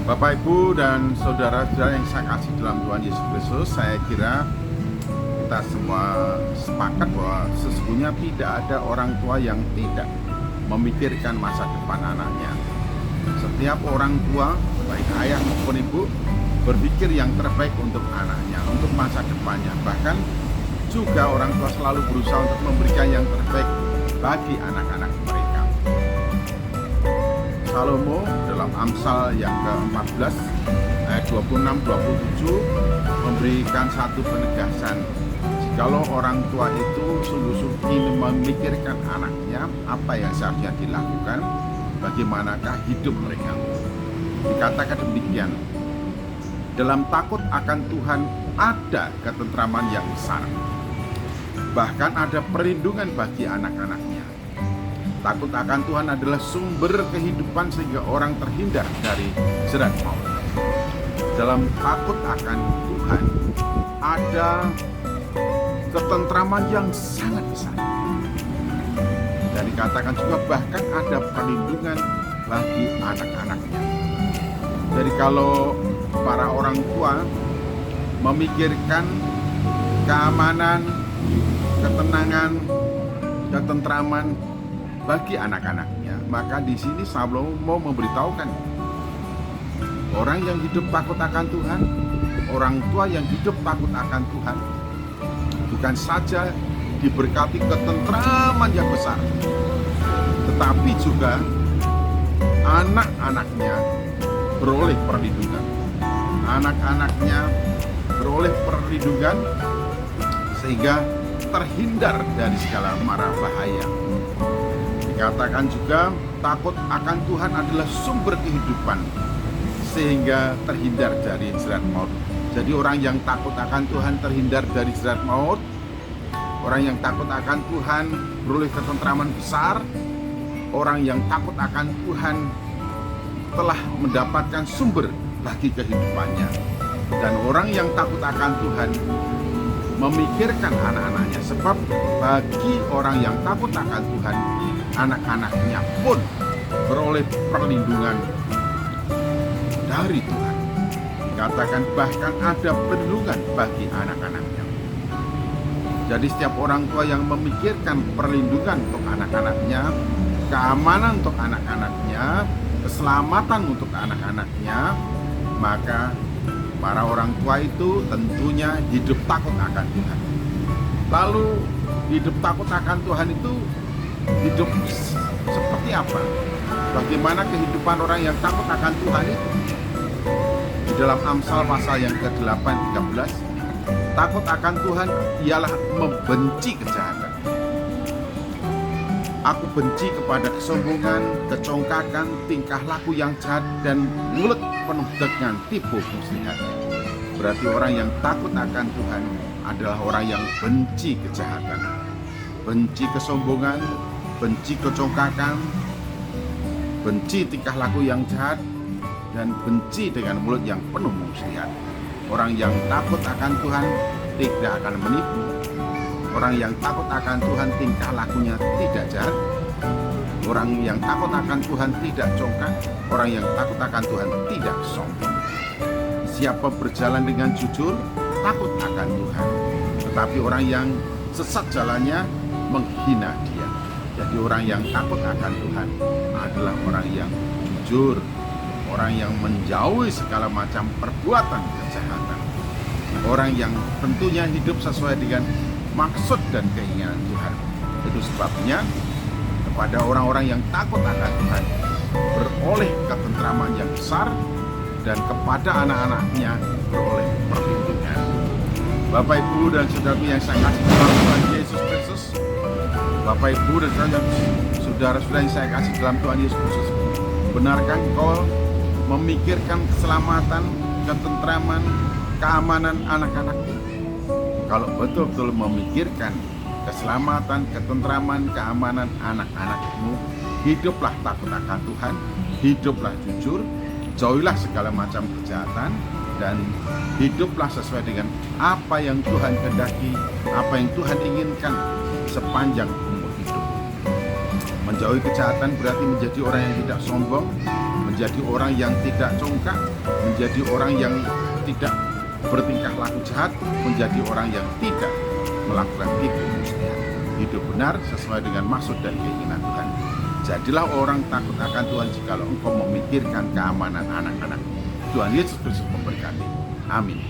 Bapak, Ibu, dan saudara-saudara yang saya kasih dalam Tuhan Yesus Kristus, saya kira kita semua sepakat bahwa sesungguhnya tidak ada orang tua yang tidak memikirkan masa depan anaknya. Setiap orang tua, baik ayah maupun ibu, berpikir yang terbaik untuk anaknya, untuk masa depannya. Bahkan juga orang tua selalu berusaha untuk memberikan yang terbaik bagi anak-anak mereka. Salomo dalam Amsal yang ke-14 ayat 26-27 memberikan satu penegasan. Jikalau orang tua itu sungguh-sungguh ingin memikirkan anaknya, apa yang seharusnya dilakukan, bagaimanakah hidup mereka. Dikatakan demikian, dalam takut akan Tuhan ada ketentraman yang besar, bahkan ada perlindungan bagi anak-anaknya. Takut akan Tuhan adalah sumber kehidupan sehingga orang terhindar dari jerat maut. Dalam takut akan Tuhan ada ketentraman yang sangat besar. Dan dikatakan juga bahkan ada perlindungan bagi anak-anaknya. Jadi kalau para orang tua memikirkan keamanan, ketenangan, ketentraman bagi anak-anaknya, maka di sini Salomo mau memberitahukan orang yang hidup takut akan Tuhan, orang tua yang hidup takut akan Tuhan, bukan saja diberkati ketentraman yang besar, tetapi juga anak-anaknya beroleh perlindungan. Anak-anaknya beroleh perlindungan sehingga terhindar dari segala mara bahaya. Dikatakan juga takut akan Tuhan adalah sumber kehidupan sehingga terhindar dari jerat maut. Jadi orang yang takut akan Tuhan terhindar dari jerat maut. Orang yang takut akan Tuhan beroleh ketentraman besar. Orang yang takut akan Tuhan telah mendapatkan sumber bagi kehidupannya. Dan orang yang takut akan Tuhan memikirkan anak-anaknya, sebab bagi orang yang takut akan Tuhan, anak-anaknya pun beroleh perlindungan dari Tuhan. Dikatakan bahkan ada perlindungan bagi anak-anaknya. Jadi setiap orang tua yang memikirkan perlindungan untuk anak-anaknya, keamanan untuk anak-anaknya, keselamatan untuk anak-anaknya, maka para orang tua itu tentunya hidup takut akan Tuhan. Lalu hidup takut akan Tuhan itu hidup seperti apa? Bagaimana kehidupan orang yang takut akan Tuhan itu? Di dalam Amsal pasal yang ke-8 13, takut akan Tuhan ialah membenci kejahatan. Aku benci kepada kesombongan, kecongkakan, tingkah laku yang jahat, dan mulut penuh dengan tipu muslihat. Berarti orang yang takut akan Tuhan adalah orang yang benci kejahatan, benci kesombongan, benci kecongkakan, benci tingkah laku yang jahat, dan benci dengan mulut yang penuh muslihat. Orang yang takut akan Tuhan tidak akan menipu. Orang yang takut akan Tuhan tingkah lakunya tidak jahat. Orang yang takut akan Tuhan tidak congkak. Orang yang takut akan Tuhan tidak sombong. Siapa berjalan dengan jujur, takut akan Tuhan. Tetapi orang yang sesat jalannya menghina dia. Jadi orang yang takut akan Tuhan adalah orang yang jujur, orang yang menjauhi segala macam perbuatan kejahatan, orang yang tentunya hidup sesuai dengan maksud dan keinginan Tuhan. Itu sebabnya kepada orang-orang yang takut akan Tuhan beroleh ketentraman yang besar, dan kepada anak-anaknya beroleh perlindungan. Bapak, Ibu, dan saudara yang saya kasih dalam Tuhan Yesus Kristus, Bapak, Ibu, dan saudara-saudara yang saya kasih dalam Tuhan Yesus Kristus, benarkah engkau memikirkan keselamatan, ketentraman, keamanan anak-anakmu? Kalau betul-betul memikirkan keselamatan, ketentraman, keamanan anak-anakmu, hiduplah takut akan Tuhan, hiduplah jujur, jauhilah segala macam kejahatan, dan hiduplah sesuai dengan apa yang Tuhan kehendaki, apa yang Tuhan inginkan sepanjang umur hidup. Menjauhi kejahatan berarti menjadi orang yang tidak sombong, menjadi orang yang tidak congkak, menjadi orang yang tidak bertingkah laku jahat, menjadi orang yang tidak melakukan tipu muslihat. Hidup benar sesuai dengan maksud dan keinginan Tuhan. Jadilah orang takut akan Tuhan jikalau engkau memikirkan keamanan anak-anak. Tuhan Yesus Kristus memberkati. Amin.